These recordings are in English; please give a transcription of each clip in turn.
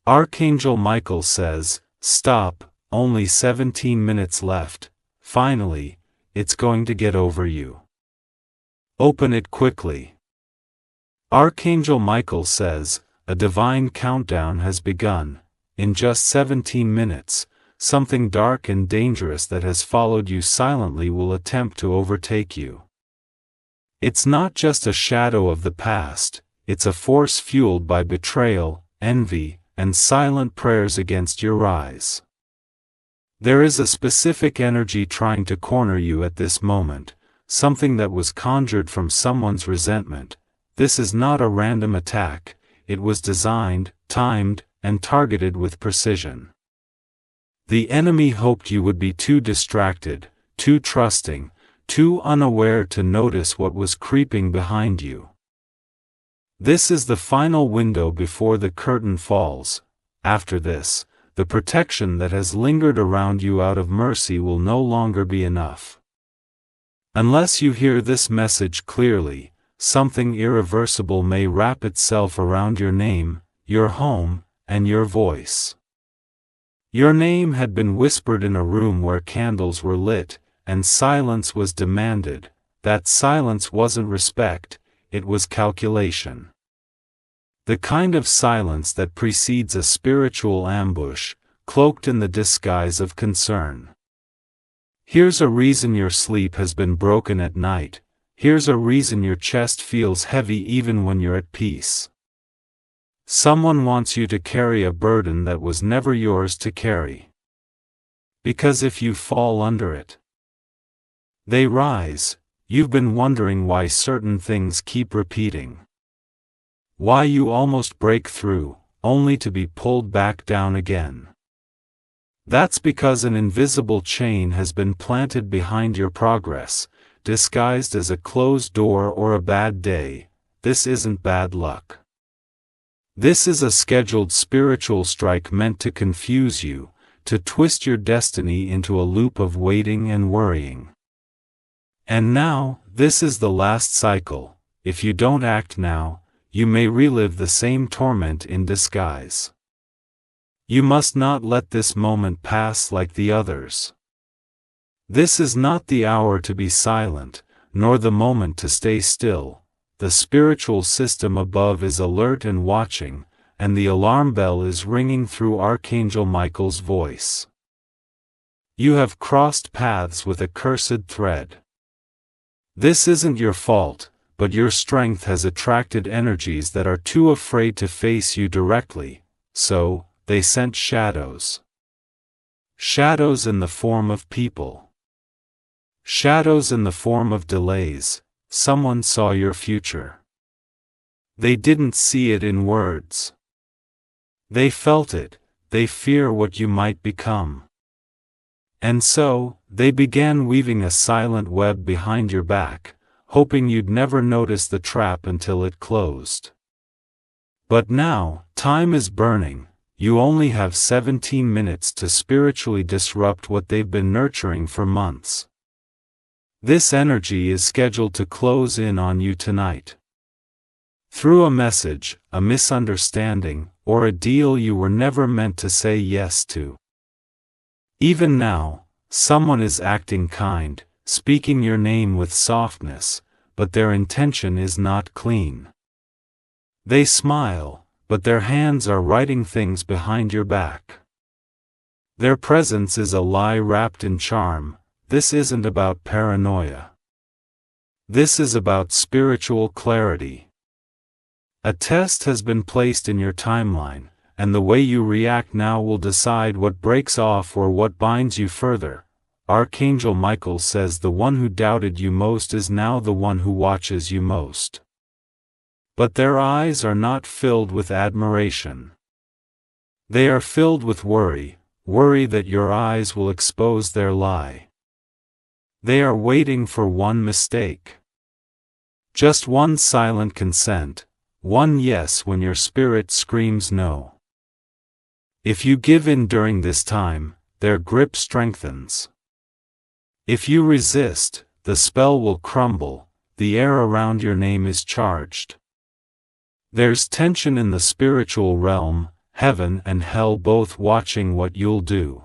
Archangel Michael says, "Stop, only 17 minutes left. Finally, it's going to get over you. Open it quickly." Archangel Michael says, "A divine countdown has begun. In just 17 minutes, something dark and dangerous that has followed you silently will attempt to overtake you. It's not just a shadow of the past, it's a force fueled by betrayal, envy, and silent prayers against your rise. There is a specific energy trying to corner you at this moment, something that was conjured from someone's resentment. This is not a random attack, it was designed, timed, and targeted with precision. The enemy hoped you would be too distracted, too trusting, too unaware to notice what was creeping behind you. This is the final window before the curtain falls. After this, the protection that has lingered around you out of mercy will no longer be enough. Unless you hear this message clearly, something irreversible may wrap itself around your name, your home, and your voice. Your name had been whispered in a room where candles were lit, and silence was demanded. That silence wasn't respect, it was calculation. The kind of silence that precedes a spiritual ambush, cloaked in the disguise of concern. Here's a reason your sleep has been broken at night. Here's a reason your chest feels heavy even when you're at peace. Someone wants you to carry a burden that was never yours to carry. Because if you fall under it, they rise. You've been wondering why certain things keep repeating. Why you almost break through, only to be pulled back down again. That's because an invisible chain has been planted behind your progress, disguised as a closed door or a bad day. This isn't bad luck. This is a scheduled spiritual strike meant to confuse you, to twist your destiny into a loop of waiting and worrying. And now, this is the last cycle. If you don't act now, you may relive the same torment in disguise. You must not let this moment pass like the others. This is not the hour to be silent, nor the moment to stay still. The spiritual system above is alert and watching, and the alarm bell is ringing through Archangel Michael's voice. You have crossed paths with a cursed thread. This isn't your fault, but your strength has attracted energies that are too afraid to face you directly, so they sent shadows. Shadows in the form of people. Shadows in the form of delays. Someone saw your future. They didn't see it in words. They felt it. They fear what you might become. And so, they began weaving a silent web behind your back, hoping you'd never notice the trap until it closed. But now, time is burning. You only have 17 minutes to spiritually disrupt what they've been nurturing for months. This energy is scheduled to close in on you tonight. Through a message, a misunderstanding, or a deal you were never meant to say yes to. Even now, someone is acting kind, speaking your name with softness, but their intention is not clean. They smile, but their hands are writing things behind your back. Their presence is a lie wrapped in charm. This isn't about paranoia. This is about spiritual clarity. A test has been placed in your timeline, and the way you react now will decide what breaks off or what binds you further. Archangel Michael says the one who doubted you most is now the one who watches you most. But their eyes are not filled with admiration. They are filled with worry, worry that your eyes will expose their lie. They are waiting for one mistake. Just one silent consent, one yes when your spirit screams no. If you give in during this time, their grip strengthens. If you resist, the spell will crumble. The air around your name is charged. There's tension in the spiritual realm, heaven and hell both watching what you'll do.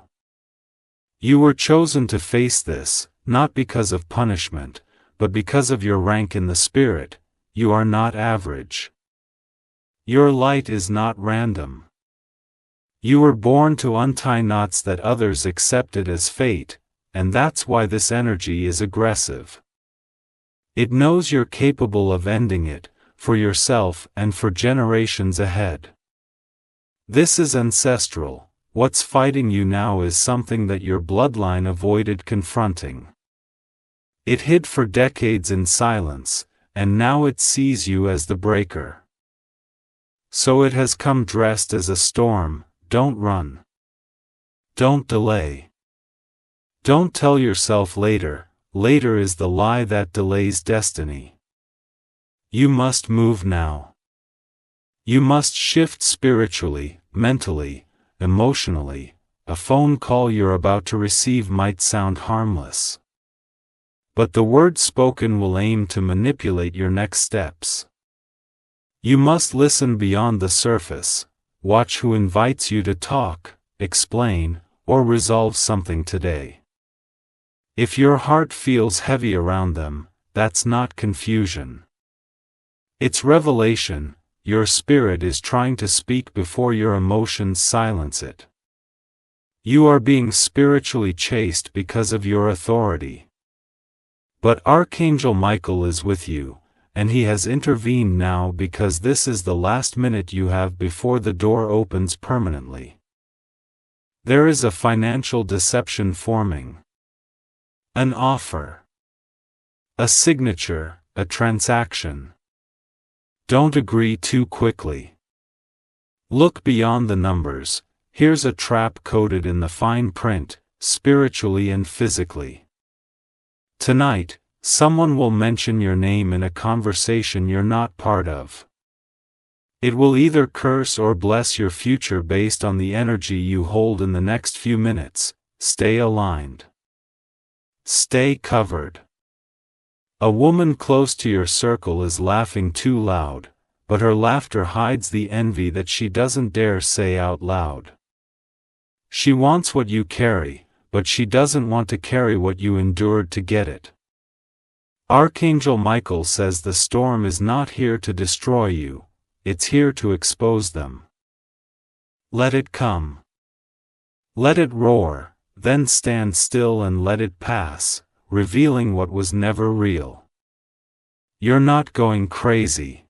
You were chosen to face this, not because of punishment, but because of your rank in the spirit. You are not average. Your light is not random. You were born to untie knots that others accepted as fate, and that's why this energy is aggressive. It knows you're capable of ending it, for yourself and for generations ahead. This is ancestral. What's fighting you now is something that your bloodline avoided confronting. It hid for decades in silence, and now it sees you as the breaker. So it has come dressed as a storm. Don't run. Don't delay. Don't tell yourself later. Later is the lie that delays destiny. You must move now. You must shift spiritually, mentally, emotionally. A phone call you're about to receive might sound harmless, but the words spoken will aim to manipulate your next steps. You must listen beyond the surface. Watch who invites you to talk, explain, or resolve something today. If your heart feels heavy around them, that's not confusion. It's revelation. Your spirit is trying to speak before your emotions silence it. You are being spiritually chased because of your authority. But Archangel Michael is with you, and he has intervened now because this is the last minute you have before the door opens permanently. There is a financial deception forming. An offer. A signature, a transaction. Don't agree too quickly. Look beyond the numbers. Here's a trap coded in the fine print, spiritually and physically. Tonight, someone will mention your name in a conversation you're not part of. It will either curse or bless your future based on the energy you hold in the next few minutes. Stay aligned. Stay covered. A woman close to your circle is laughing too loud, but her laughter hides the envy that she doesn't dare say out loud. She wants what you carry, but she doesn't want to carry what you endured to get it. Archangel Michael says the storm is not here to destroy you, it's here to expose them. Let it come. Let it roar, then stand still and let it pass, revealing what was never real. You're not going crazy.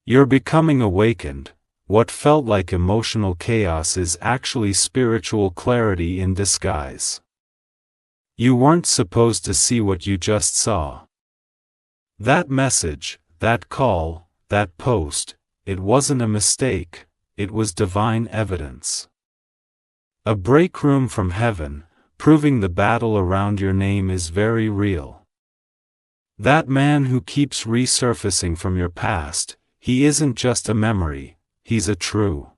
You're becoming awakened. What felt like emotional chaos is actually spiritual clarity in disguise. You weren't supposed to see what you just saw. That message, that call, that post, it wasn't a mistake, it was divine evidence. A break room from heaven, proving the battle around your name is very real. That man who keeps resurfacing from your past, he isn't just a memory, he's a true.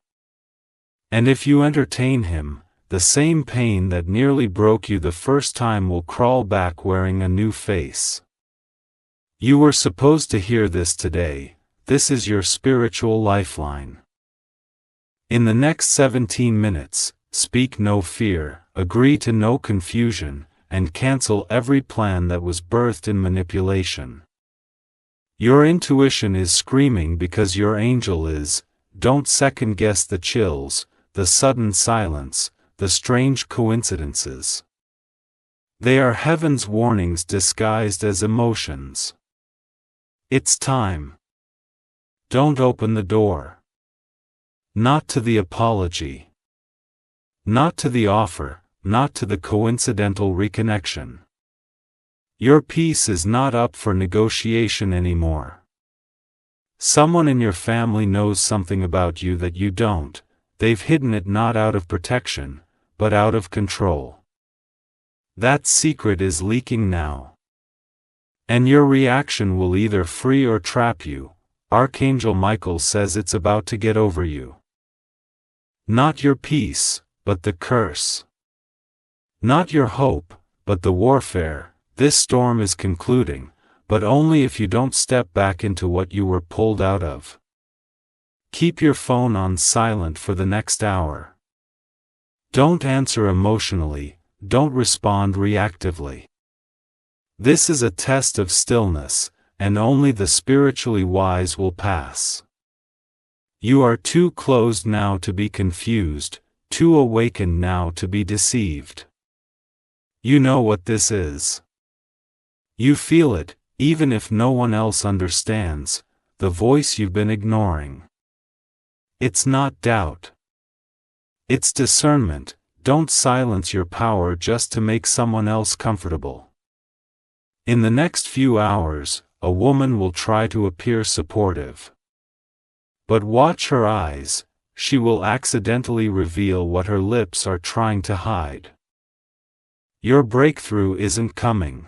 And if you entertain him, the same pain that nearly broke you the first time will crawl back wearing a new face. You were supposed to hear this today. This is your spiritual lifeline. In the next 17 minutes, speak no fear, agree to no confusion, and cancel every plan that was birthed in manipulation. Your intuition is screaming because your angel is. Don't second-guess the chills, the sudden silence, the strange coincidences. They are heaven's warnings disguised as emotions. It's time. Don't open the door. Not to the apology. Not to the offer, not to the coincidental reconnection. Your peace is not up for negotiation anymore. Someone in your family knows something about you that you don't. They've hidden it not out of protection, but out of control. That secret is leaking now. And your reaction will either free or trap you. Archangel Michael says it's about to get over you. Not your peace, but the curse. Not your hope, but the warfare. This storm is concluding, but only if you don't step back into what you were pulled out of. Keep your phone on silent for the next hour. Don't answer emotionally, don't respond reactively. This is a test of stillness, and only the spiritually wise will pass. You are too closed now to be confused, too awakened now to be deceived. You know what this is. You feel it, even if no one else understands, the voice you've been ignoring. It's not doubt. It's discernment. Don't silence your power just to make someone else comfortable. In the next few hours, a woman will try to appear supportive. But watch her eyes, she will accidentally reveal what her lips are trying to hide. Your breakthrough isn't coming.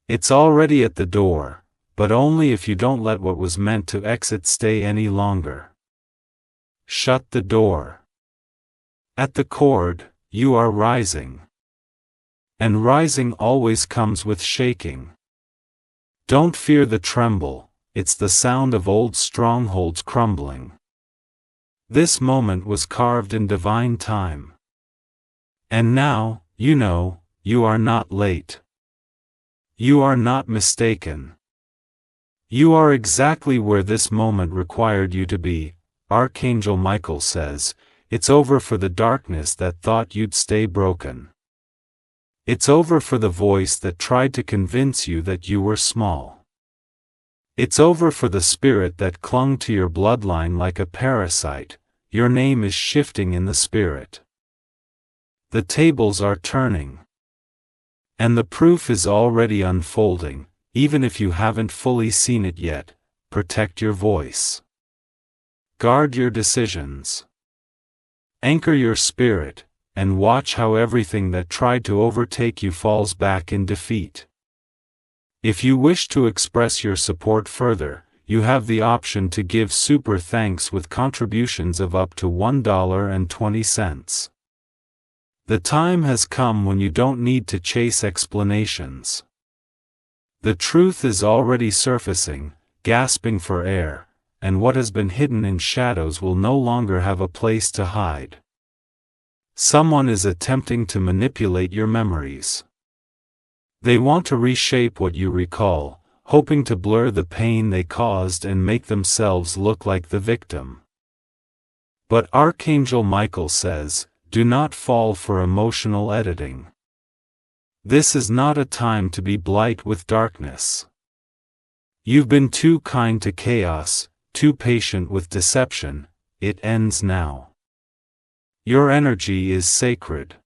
It's already at the door, but only if you don't let what was meant to exit stay any longer. Shut the door. At the chord, you are rising. And rising always comes with shaking. Don't fear the tremble, it's the sound of old strongholds crumbling. This moment was carved in divine time. And now, you know, you are not late. You are not mistaken. You are exactly where this moment required you to be. Archangel Michael says, it's over for the darkness that thought you'd stay broken. It's over for the voice that tried to convince you that you were small. It's over for the spirit that clung to your bloodline like a parasite. Your name is shifting in the spirit. The tables are turning. And the proof is already unfolding, even if you haven't fully seen it yet. Protect your voice. Guard your decisions. Anchor your spirit, and watch how everything that tried to overtake you falls back in defeat. If you wish to express your support further, you have the option to give super thanks with contributions of up to $1.20. The time has come when you don't need to chase explanations. The truth is already surfacing, gasping for air, and what has been hidden in shadows will no longer have a place to hide. Someone is attempting to manipulate your memories. They want to reshape what you recall, hoping to blur the pain they caused and make themselves look like the victim. But Archangel Michael says, do not fall for emotional editing. This is not a time to be blight with darkness. You've been too kind to chaos, too patient with deception. It ends now. Your energy is sacred.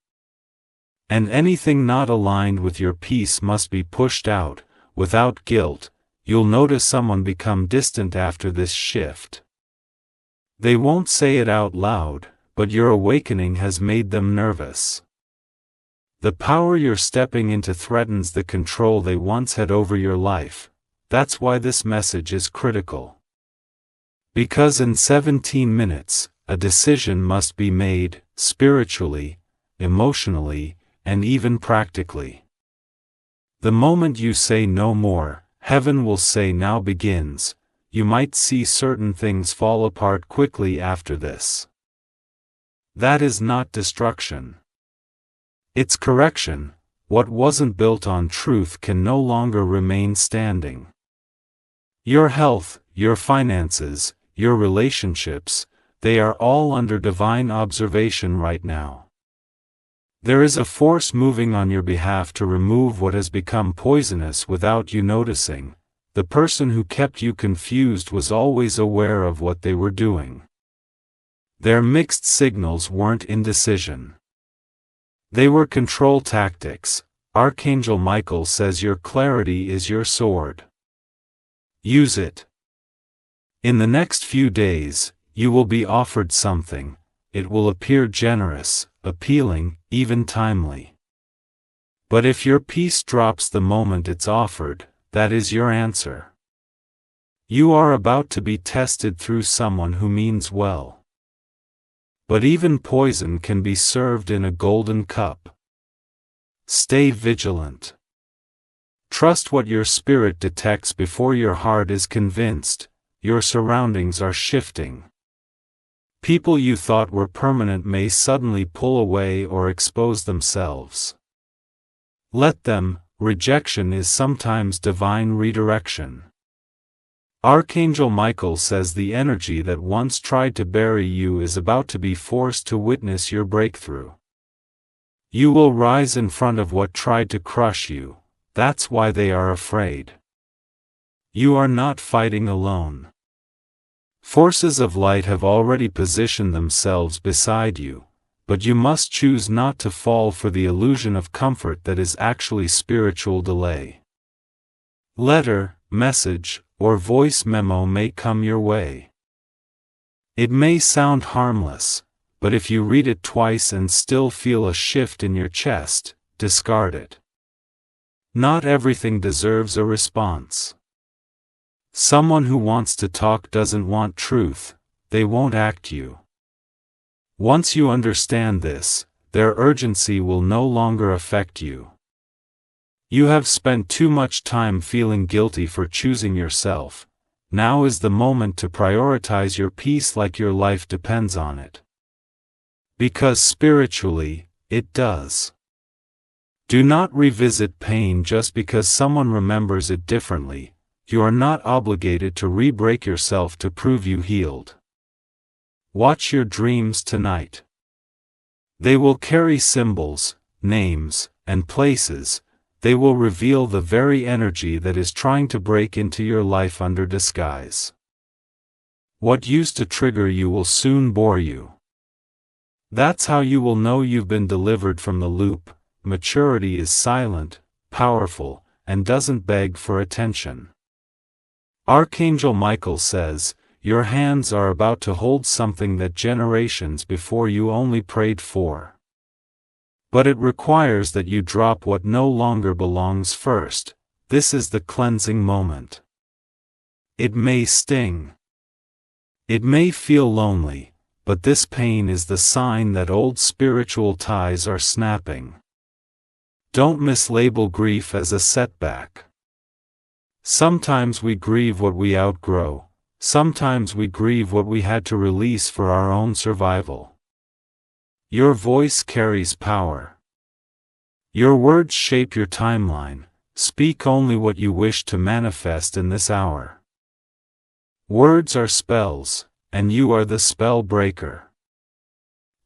And anything not aligned with your peace must be pushed out, without guilt. You'll notice someone become distant after this shift. They won't say it out loud, but your awakening has made them nervous. The power you're stepping into threatens the control they once had over your life. That's why this message is critical. Because in 17 minutes, a decision must be made, spiritually, emotionally, and even practically. The moment you say no more, heaven will say now begins. You might see certain things fall apart quickly after this. That is not destruction. It's correction. What wasn't built on truth can no longer remain standing. Your health, your finances, your relationships, they are all under divine observation right now. There is a force moving on your behalf to remove what has become poisonous without you noticing. The person who kept you confused was always aware of what they were doing. Their mixed signals weren't indecision. They were control tactics. Archangel Michael says your clarity is your sword. Use it. In the next few days, you will be offered something. It will appear generous, appealing, even timely. But if your peace drops the moment it's offered, that is your answer. You are about to be tested through someone who means well. But even poison can be served in a golden cup. Stay vigilant. Trust what your spirit detects before your heart is convinced. your surroundings are shifting. People you thought were permanent may suddenly pull away or expose themselves. Let them. Rejection is sometimes divine redirection. Archangel Michael says the energy that once tried to bury you is about to be forced to witness your breakthrough. You will rise in front of what tried to crush you. That's why they are afraid. You are not fighting alone. Forces of light have already positioned themselves beside you, but you must choose not to fall for the illusion of comfort that is actually spiritual delay. Letter, message, or voice memo may come your way. It may sound harmless, but if you read it twice and still feel a shift in your chest, discard it. Not everything deserves a response. Someone who wants to talk doesn't want truth, they won't act you. Once you understand this, their urgency will no longer affect you. You have spent too much time feeling guilty for choosing yourself. Now is the moment to prioritize your peace like your life depends on it. Because spiritually, it does. Do not revisit pain just because someone remembers it differently. You are not obligated to re-break yourself to prove you healed. Watch your dreams tonight. They will carry symbols, names, and places. They will reveal the very energy that is trying to break into your life under disguise. What used to trigger you will soon bore you. That's how you will know you've been delivered from the loop. Maturity is silent, powerful, and doesn't beg for attention. Archangel Michael says, your hands are about to hold something that generations before you only prayed for. But it requires that you drop what no longer belongs first. This is the cleansing moment. It may sting. It may feel lonely, but this pain is the sign that old spiritual ties are snapping. Don't mislabel grief as a setback. Sometimes we grieve what we outgrow. Sometimes we grieve what we had to release for our own survival. Your voice carries power. Your words shape your timeline. Speak only what you wish to manifest in this hour. Words are spells, and you are the spell breaker.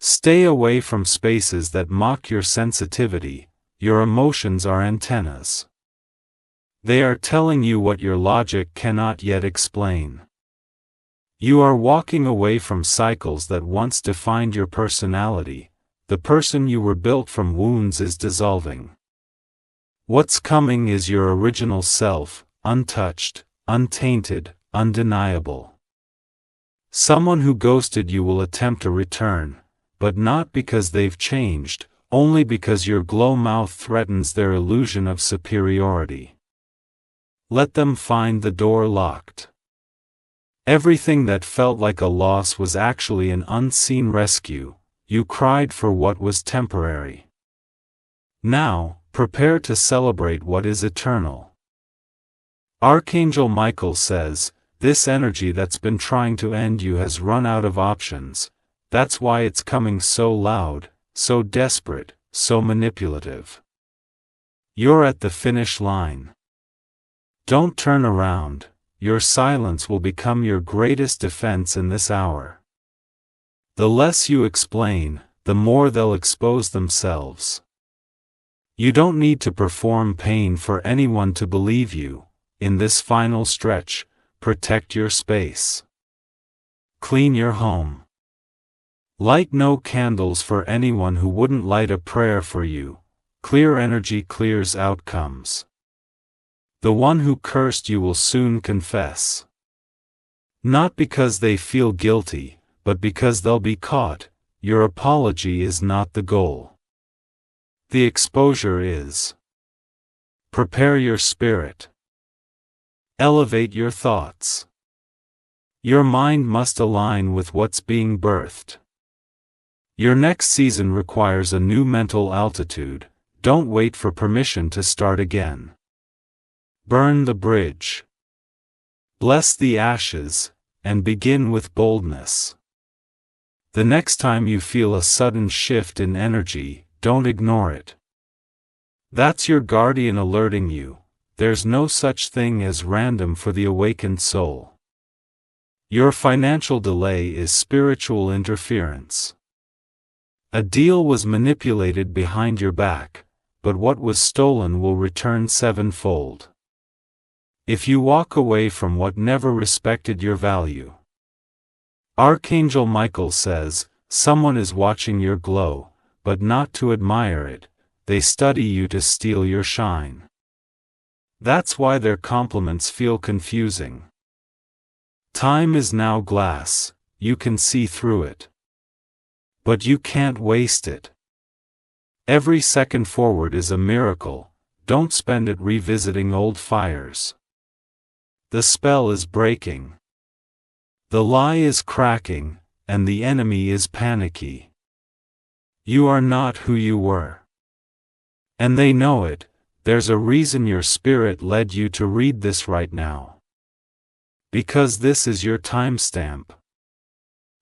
Stay away from spaces that mock your sensitivity. Your emotions are antennas. They are telling you what your logic cannot yet explain. You are walking away from cycles that once defined your personality. The person you were built from wounds is dissolving. What's coming is your original self, untouched, untainted, undeniable. Someone who ghosted you will attempt a return, but not because they've changed, only because your glow mouth threatens their illusion of superiority. Let them find the door locked. Everything that felt like a loss was actually an unseen rescue. You cried for what was temporary. Now, prepare to celebrate what is eternal. Archangel Michael says, this energy that's been trying to end you has run out of options. That's why it's coming so loud, so desperate, so manipulative. You're at the finish line. Don't turn around. Your silence will become your greatest defense in this hour. The less you explain, the more they'll expose themselves. You don't need to perform pain for anyone to believe you. In this final stretch, protect your space. Clean your home. Light no candles for anyone who wouldn't light a prayer for you. Clear energy clears outcomes. The one who cursed you will soon confess. Not because they feel guilty, but because they'll be caught. Your apology is not the goal. The exposure is. Prepare your spirit. Elevate your thoughts. Your mind must align with what's being birthed. Your next season requires a new mental altitude. Don't wait for permission to start again. Burn the bridge. Bless the ashes, and begin with boldness. The next time you feel a sudden shift in energy, don't ignore it. That's your guardian alerting you. There's no such thing as random for the awakened soul. Your financial delay is spiritual interference. A deal was manipulated behind your back, but what was stolen will return sevenfold. If you walk away from what never respected your value. Archangel Michael says, someone is watching your glow, but not to admire it, they study you to steal your shine. That's why their compliments feel confusing. Time is now glass, you can see through it. But you can't waste it. Every second forward is a miracle, don't spend it revisiting old fires. The spell is breaking. The lie is cracking, and the enemy is panicky. You are not who you were. And they know it, there's a reason your spirit led you to read this right now. Because this is your timestamp.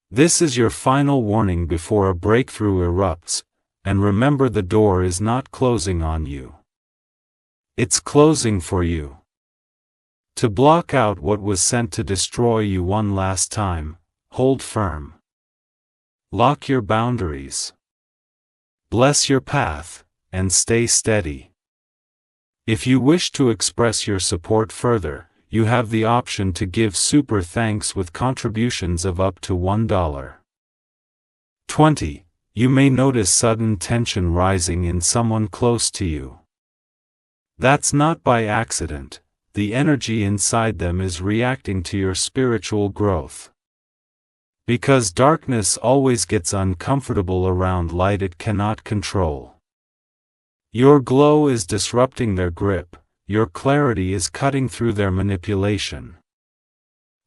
This is your final warning before a breakthrough erupts, and remember the door is not closing on you. It's closing for you. To block out what was sent to destroy you one last time, hold firm. Lock your boundaries. Bless your path, and stay steady. If you wish to express your support further, you have the option to give super thanks with contributions of up to $1. 20. You may notice sudden tension rising in someone close to you. That's not by accident. The energy inside them is reacting to your spiritual growth. Because darkness always gets uncomfortable around light it cannot control. Your glow is disrupting their grip, your clarity is cutting through their manipulation.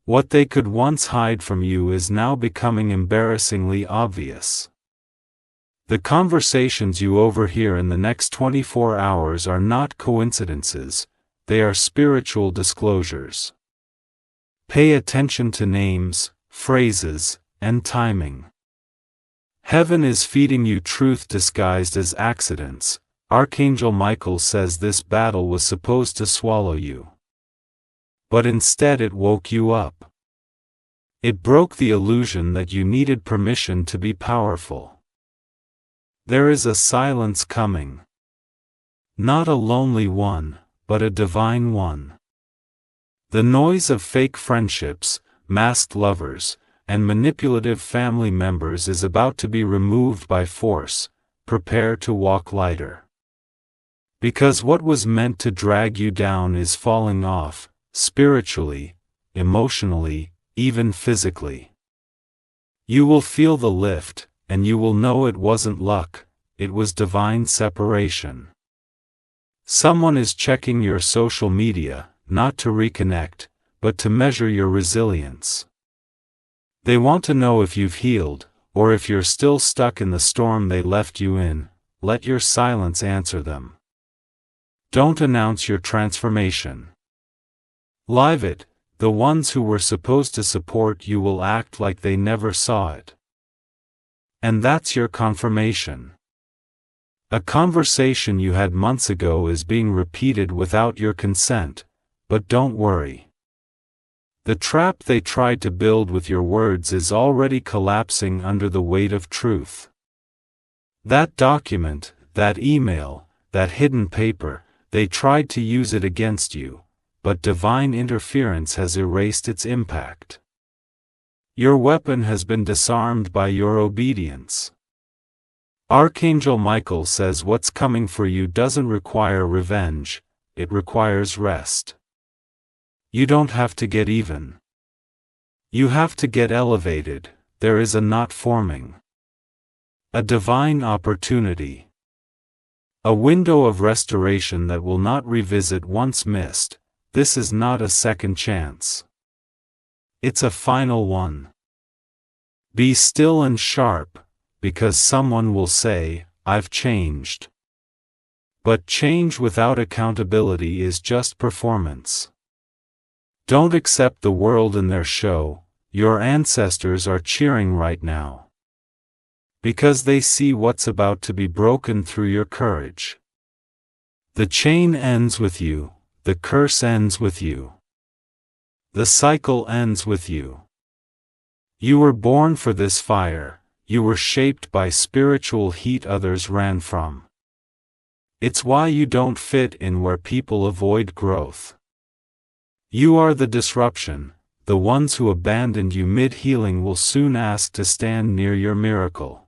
What they could once hide from you is now becoming embarrassingly obvious. The conversations you overhear in the next 24 hours are not coincidences. They are spiritual disclosures. Pay attention to names, phrases, and timing. Heaven is feeding you truth disguised as accidents. Archangel Michael says this battle was supposed to swallow you. But instead it woke you up. It broke the illusion that you needed permission to be powerful. There is a silence coming. Not a lonely one, but a divine one. The noise of fake friendships, masked lovers, and manipulative family members is about to be removed by force. Prepare to walk lighter. Because what was meant to drag you down is falling off, spiritually, emotionally, even physically. You will feel the lift, and you will know it wasn't luck, it was divine separation. Someone is checking your social media, not to reconnect, but to measure your resilience. They want to know if you've healed, or if you're still stuck in the storm they left you in. Let your silence answer them. Don't announce your transformation. Live it. The ones who were supposed to support you will act like they never saw it. And that's your confirmation. A conversation you had months ago is being repeated without your consent, but don't worry. The trap they tried to build with your words is already collapsing under the weight of truth. That document, that email, that hidden paper, they tried to use it against you, but divine interference has erased its impact. Your weapon has been disarmed by your obedience. Archangel Michael says what's coming for you doesn't require revenge, it requires rest. You don't have to get even. You have to get elevated. There is a knot forming. A divine opportunity. A window of restoration that will not revisit once missed. This is not a second chance. It's a final one. Be still and sharp, because someone will say, I've changed. But change without accountability is just performance. Don't accept the world and their show. Your ancestors are cheering right now, because they see what's about to be broken through your courage. The chain ends with you, the curse ends with you. The cycle ends with you. You were born for this fire, you were shaped by spiritual heat others ran from. It's why you don't fit in where people avoid growth. You are the disruption. The ones who abandoned you mid-healing will soon ask to stand near your miracle.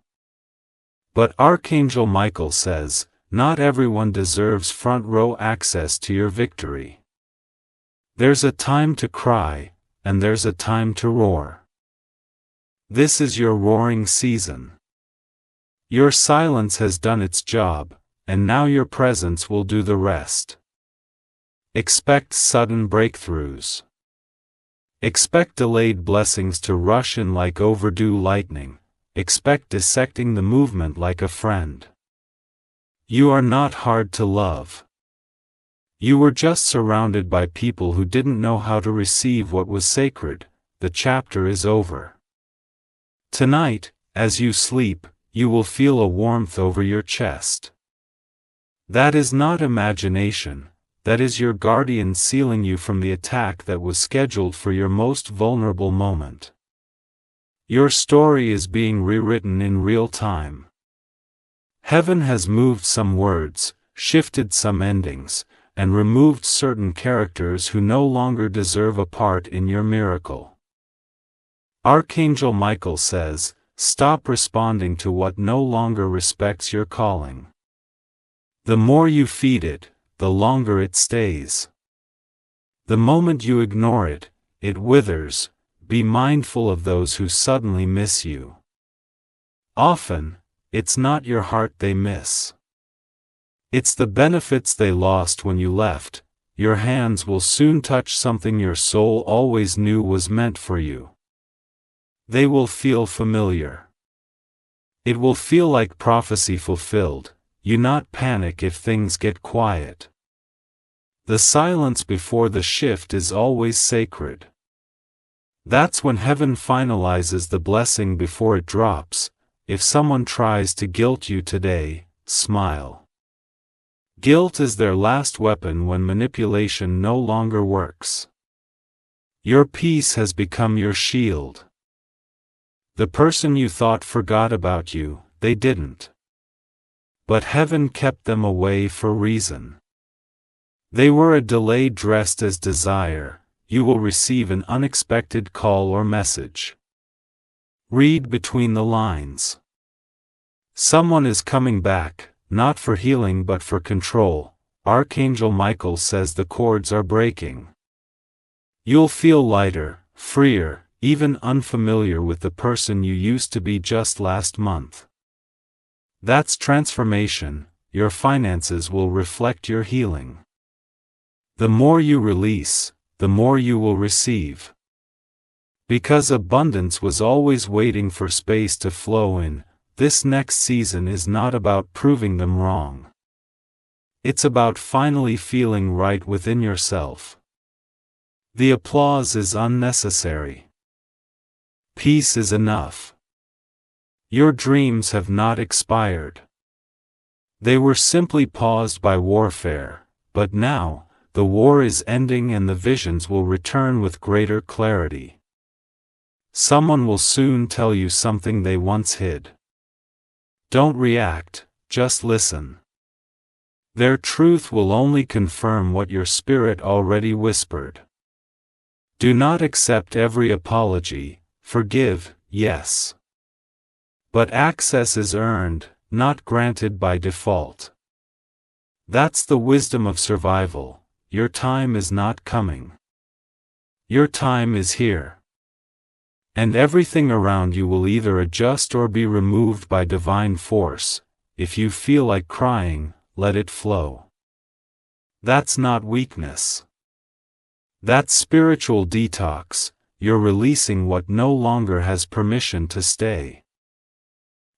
But Archangel Michael says, not everyone deserves front-row access to your victory. There's a time to cry, and there's a time to roar. This is your roaring season. Your silence has done its job, and now your presence will do the rest. Expect sudden breakthroughs. Expect delayed blessings to rush in like overdue lightning. Expect dissecting the movement like a friend. You are not hard to love. You were just surrounded by people who didn't know how to receive what was sacred. The chapter is over. Tonight, as you sleep, you will feel a warmth over your chest. That is not imagination. That is your guardian sealing you from the attack that was scheduled for your most vulnerable moment. Your story is being rewritten in real time. Heaven has moved some words, shifted some endings, and removed certain characters who no longer deserve a part in your miracle. Archangel Michael says, stop responding to what no longer respects your calling. The more you feed it, the longer it stays. The moment you ignore it, it withers. Be mindful of those who suddenly miss you. Often, it's not your heart they miss. It's the benefits they lost when you left. Your hands will soon touch something your soul always knew was meant for you. They will feel familiar. It will feel like prophecy fulfilled. You not panic if things get quiet. The silence before the shift is always sacred. That's when heaven finalizes the blessing before it drops. If someone tries to guilt you today, smile. Guilt is their last weapon when manipulation no longer works. Your peace has become your shield. The person you thought forgot about you, they didn't. But heaven kept them away for reason. They were a delay dressed as desire. You will receive an unexpected call or message. Read between the lines. Someone is coming back, not for healing but for control. Archangel Michael says the cords are breaking. You'll feel lighter, freer, even unfamiliar with the person you used to be just last month. That's transformation. Your finances will reflect your healing. The more you release, the more you will receive. Because abundance was always waiting for space to flow in, this next season is not about proving them wrong. It's about finally feeling right within yourself. The applause is unnecessary. Peace is enough. Your dreams have not expired. They were simply paused by warfare, but now, the war is ending and the visions will return with greater clarity. Someone will soon tell you something they once hid. Don't react, just listen. Their truth will only confirm what your spirit already whispered. Do not accept every apology. Forgive, yes. But access is earned, not granted by default. That's the wisdom of survival. Your time is not coming. Your time is here. And everything around you will either adjust or be removed by divine force. If you feel like crying, let it flow. That's not weakness. That's spiritual detox. You're releasing what no longer has permission to stay.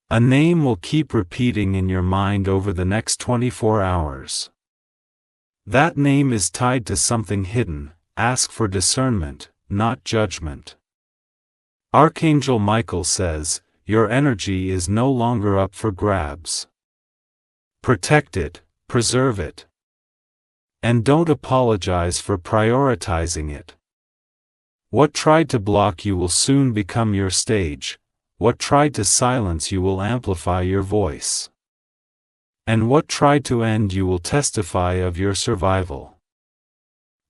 A name will keep repeating in your mind over the next 24 hours. That name is tied to something hidden, ask for discernment, not judgment. Archangel Michael says, your energy is no longer up for grabs. Protect it, preserve it. And don't apologize for prioritizing it. What tried to block you will soon become your stage. What tried to silence you will amplify your voice. And what tried to end you will testify of your survival.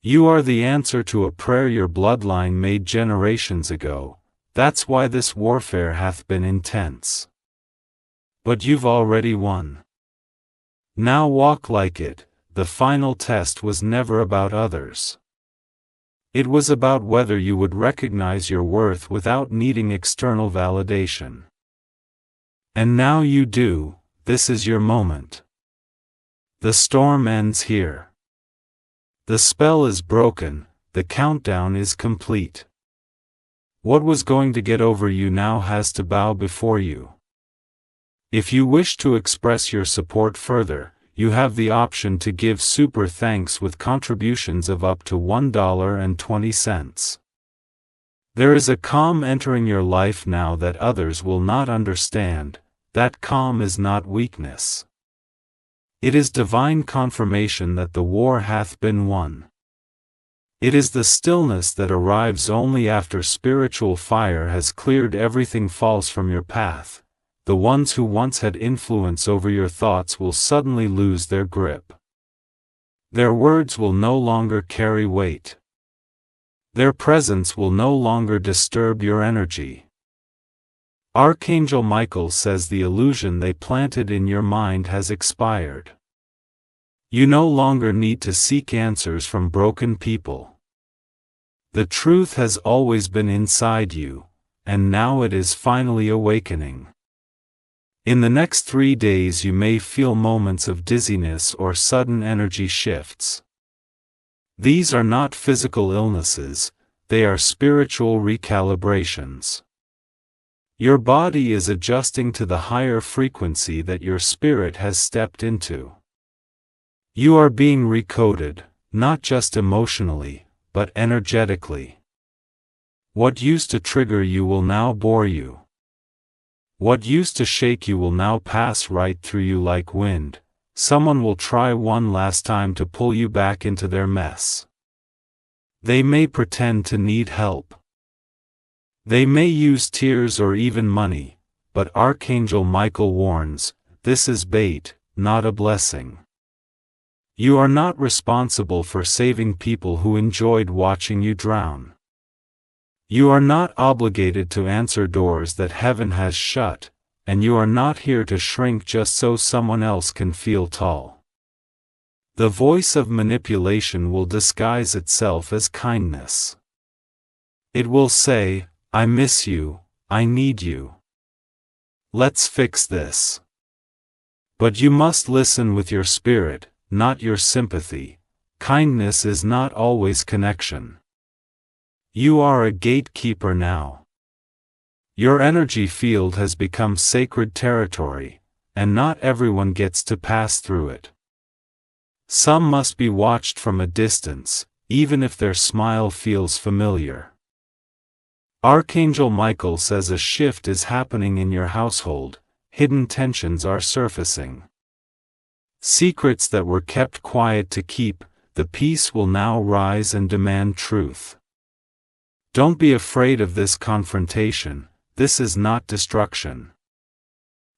You are the answer to a prayer your bloodline made generations ago. That's why this warfare hath been intense. But you've already won. Now walk like it. The final test was never about others. It was about whether you would recognize your worth without needing external validation. And now you do. This is your moment. The storm ends here. The spell is broken, the countdown is complete. What was going to get over you now has to bow before you. If you wish to express your support further, you have the option to give super thanks with contributions of up to $1.20. There is a calm entering your life now that others will not understand. That calm is not weakness. It is divine confirmation that the war hath been won. It is the stillness that arrives only after spiritual fire has cleared everything false from your path. The ones who once had influence over your thoughts will suddenly lose their grip. Their words will no longer carry weight. Their presence will no longer disturb your energy. Archangel Michael says the illusion they planted in your mind has expired. You no longer need to seek answers from broken people. The truth has always been inside you, and now it is finally awakening. In the next 3 days you may feel moments of dizziness or sudden energy shifts. These are not physical illnesses, they are spiritual recalibrations. Your body is adjusting to the higher frequency that your spirit has stepped into. You are being recoded, not just emotionally, but energetically. What used to trigger you will now bore you. What used to shake you will now pass right through you like wind. Someone will try one last time to pull you back into their mess. They may pretend to need help. They may use tears or even money, but Archangel Michael warns, this is bait, not a blessing. You are not responsible for saving people who enjoyed watching you drown. You are not obligated to answer doors that heaven has shut, and you are not here to shrink just so someone else can feel tall. The voice of manipulation will disguise itself as kindness. It will say, I miss you, I need you. Let's fix this. But you must listen with your spirit, not your sympathy. Kindness is not always connection. You are a gatekeeper now. Your energy field has become sacred territory, and not everyone gets to pass through it. Some must be watched from a distance, even if their smile feels familiar. Archangel Michael says a shift is happening in your household, hidden tensions are surfacing. Secrets that were kept quiet to keep, the peace will now rise and demand truth. Don't be afraid of this confrontation, this is not destruction.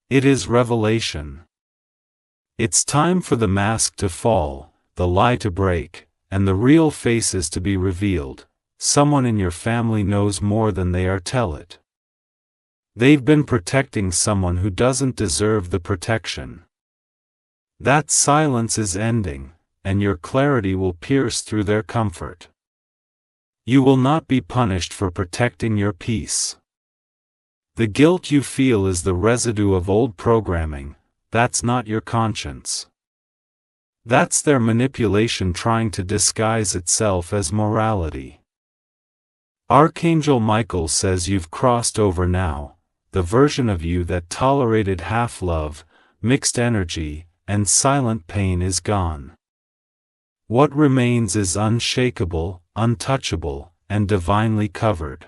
It is revelation. It's time for the mask to fall, the lie to break, and the real faces to be revealed. Someone in your family knows more than they are tell it. They've been protecting someone who doesn't deserve the protection. That silence is ending, and your clarity will pierce through their comfort. You will not be punished for protecting your peace. The guilt you feel is the residue of old programming, that's not your conscience. That's their manipulation trying to disguise itself as morality. Archangel Michael says you've crossed over now, the version of you that tolerated half-love, mixed energy, and silent pain is gone. What remains is unshakable, untouchable, and divinely covered.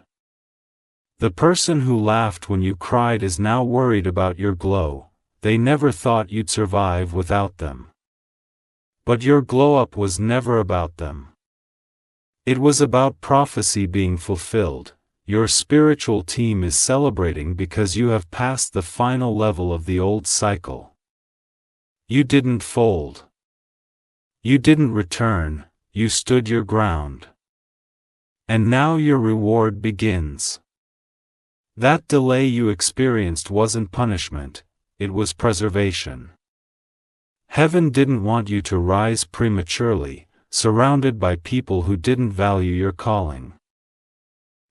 The person who laughed when you cried is now worried about your glow. They never thought you'd survive without them. But your glow-up was never about them. It was about prophecy being fulfilled. Your spiritual team is celebrating because you have passed the final level of the old cycle. You didn't fold. You didn't return, you stood your ground. And now your reward begins. That delay you experienced wasn't punishment, it was preservation. Heaven didn't want you to rise prematurely, surrounded by people who didn't value your calling.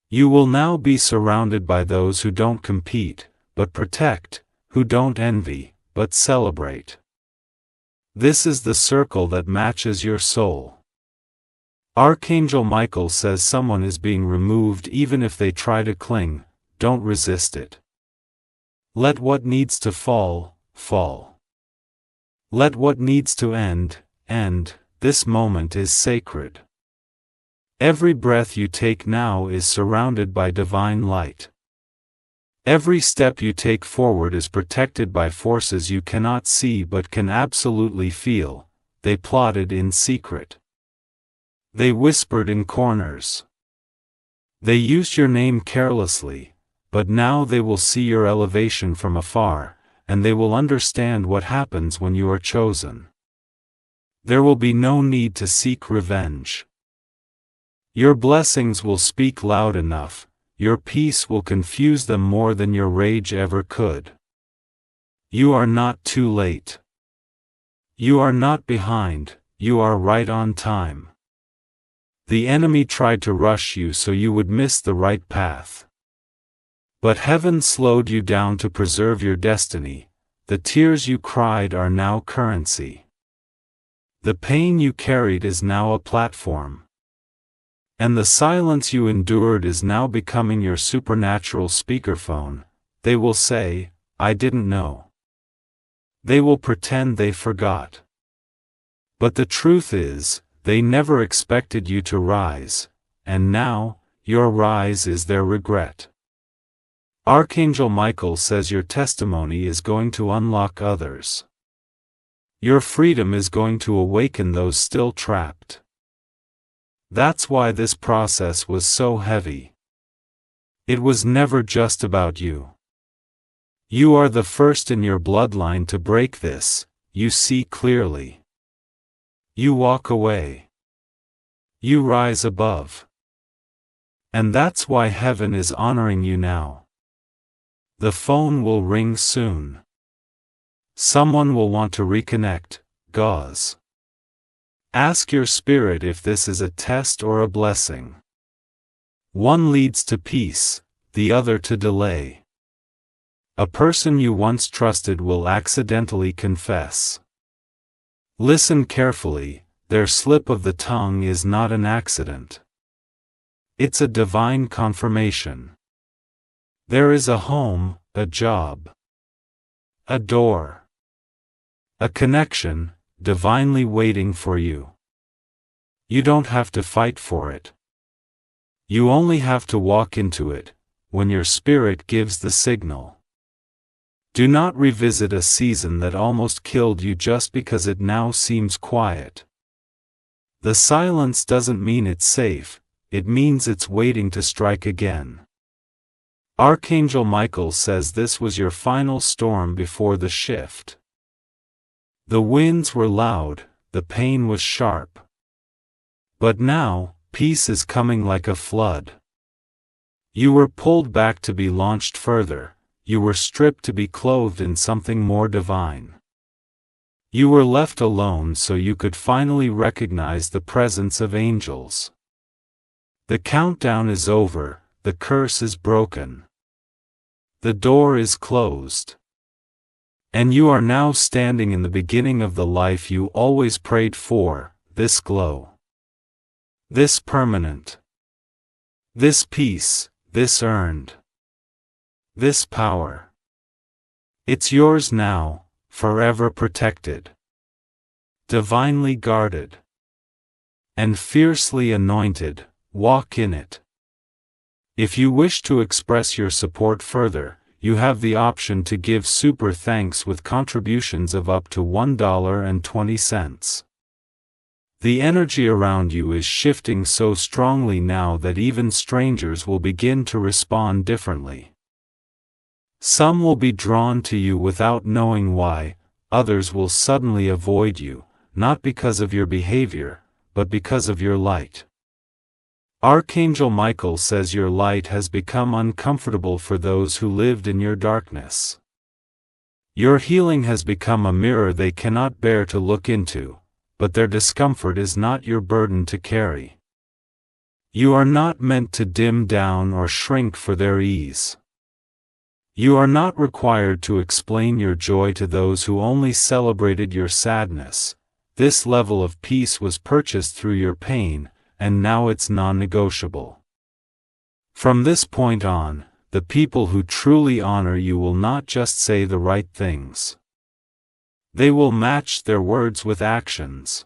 You will now be surrounded by those who don't compete, but protect, who don't envy, but celebrate. This is the circle that matches your soul. Archangel Michael says someone is being removed even if they try to cling. Don't resist it. Let what needs to fall, fall. Let what needs to end, end. This moment is sacred. Every breath you take now is surrounded by divine light. Every step you take forward is protected by forces you cannot see but can absolutely feel. They plotted in secret. They whispered in corners. They used your name carelessly, but now they will see your elevation from afar, and they will understand what happens when you are chosen. There will be no need to seek revenge. Your blessings will speak loud enough, your peace will confuse them more than your rage ever could. You are not too late. You are not behind, you are right on time. The enemy tried to rush you so you would miss the right path. But heaven slowed you down to preserve your destiny. The tears you cried are now currency. The pain you carried is now a platform. And the silence you endured is now becoming your supernatural speakerphone. They will say, "I didn't know." They will pretend they forgot. But the truth is, they never expected you to rise, and now, your rise is their regret. Archangel Michael says your testimony is going to unlock others. Your freedom is going to awaken those still trapped. That's why this process was so heavy. It was never just about you. You are the first in your bloodline to break this. You see clearly. You walk away. You rise above. And that's why heaven is honoring you now. The phone will ring soon. Someone will want to reconnect, gauze. Ask your spirit if this is a test or a blessing. One leads to peace, the other to delay. A person you once trusted will accidentally confess. Listen carefully, their slip of the tongue is not an accident. It's a divine confirmation. There is a home, a job, a door, a connection, divinely waiting for you. You don't have to fight for it. You only have to walk into it, when your spirit gives the signal. Do not revisit a season that almost killed you just because it now seems quiet. The silence doesn't mean it's safe, it means it's waiting to strike again. Archangel Michael says this was your final storm before the shift. The winds were loud, the pain was sharp. But now, peace is coming like a flood. You were pulled back to be launched further, you were stripped to be clothed in something more divine. You were left alone so you could finally recognize the presence of angels. The countdown is over, the curse is broken. The door is closed. And you are now standing in the beginning of the life you always prayed for, this glow. This permanent. This peace, this earned. This power. It's yours now, forever protected. Divinely guarded. and fiercely anointed, walk in it. If you wish to express your support further, you have the option to give super thanks with contributions of up to $1.20. The energy around you is shifting so strongly now that even strangers will begin to respond differently. Some will be drawn to you without knowing why, others will suddenly avoid you, not because of your behavior, but because of your light. Archangel Michael says your light has become uncomfortable for those who lived in your darkness. Your healing has become a mirror they cannot bear to look into, but their discomfort is not your burden to carry. You are not meant to dim down or shrink for their ease. You are not required to explain your joy to those who only celebrated your sadness. This level of peace was purchased through your pain, and now it's non-negotiable. From this point on, the people who truly honor you will not just say the right things. They will match their words with actions.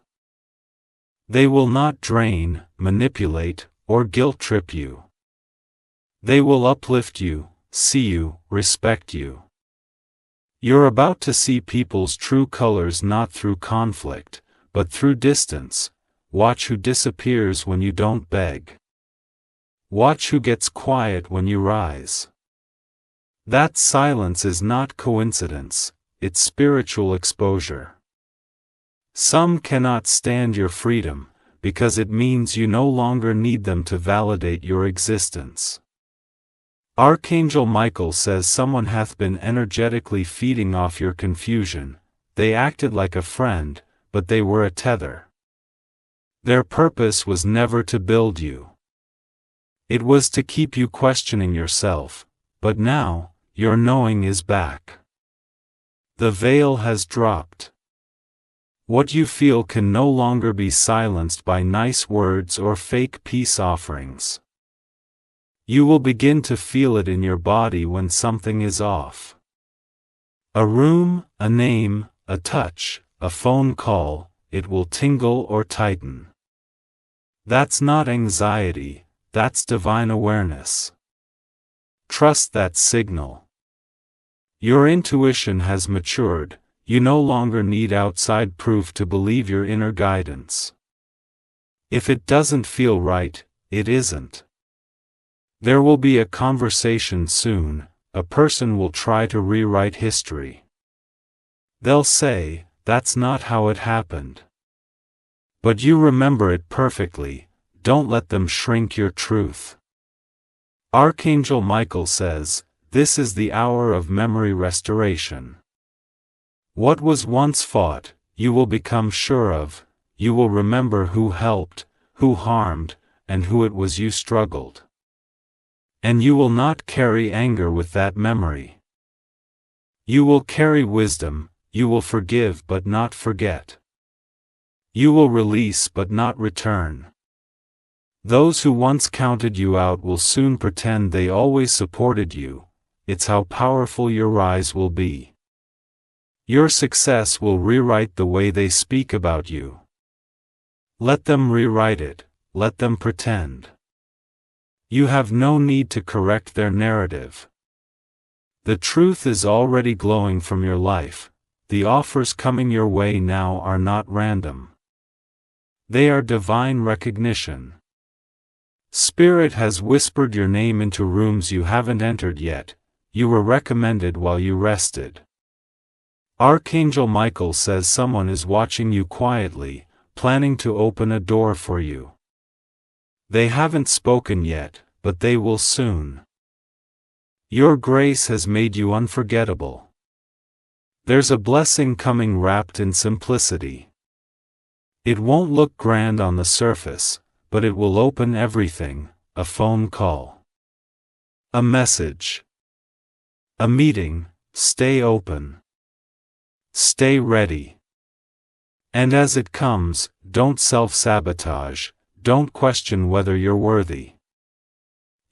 They will not drain, manipulate, or guilt-trip you. They will uplift you, see you, respect you. You're about to see people's true colors not through conflict, but through distance. Watch who disappears when you don't beg. Watch who gets quiet when you rise. That silence is not coincidence, it's spiritual exposure. Some cannot stand your freedom, because it means you no longer need them to validate your existence. Archangel Michael says someone hath been energetically feeding off your confusion. They acted like a friend, but they were a tether. Their purpose was never to build you. It was to keep you questioning yourself, but now, your knowing is back. The veil has dropped. What you feel can no longer be silenced by nice words or fake peace offerings. You will begin to feel it in your body when something is off. A room, a name, a touch, a phone call, it will tingle or tighten. That's not anxiety, that's divine awareness. Trust that signal. Your intuition has matured, you no longer need outside proof to believe your inner guidance. If it doesn't feel right, it isn't. There will be a conversation soon, a person will try to rewrite history. They'll say, that's not how it happened. But you remember it perfectly, don't let them shrink your truth. Archangel Michael says, this is the hour of memory restoration. What was once fought, you will become sure of, you will remember who helped, who harmed, and who it was you struggled. And you will not carry anger with that memory. You will carry wisdom, you will forgive but not forget. You will release but not return. Those who once counted you out will soon pretend they always supported you. It's how powerful your rise will be. Your success will rewrite the way they speak about you. Let them rewrite it, let them pretend. You have no need to correct their narrative. The truth is already glowing from your life. The offers coming your way now are not random. They are divine recognition. Spirit has whispered your name into rooms you haven't entered yet. You were recommended while you rested. Archangel Michael says someone is watching you quietly, planning to open a door for you. They haven't spoken yet, but they will soon. Your grace has made you unforgettable. There's a blessing coming wrapped in simplicity. It won't look grand on the surface, but it will open everything, a phone call. A message. A meeting, stay open. Stay ready. And as it comes, don't self-sabotage, don't question whether you're worthy.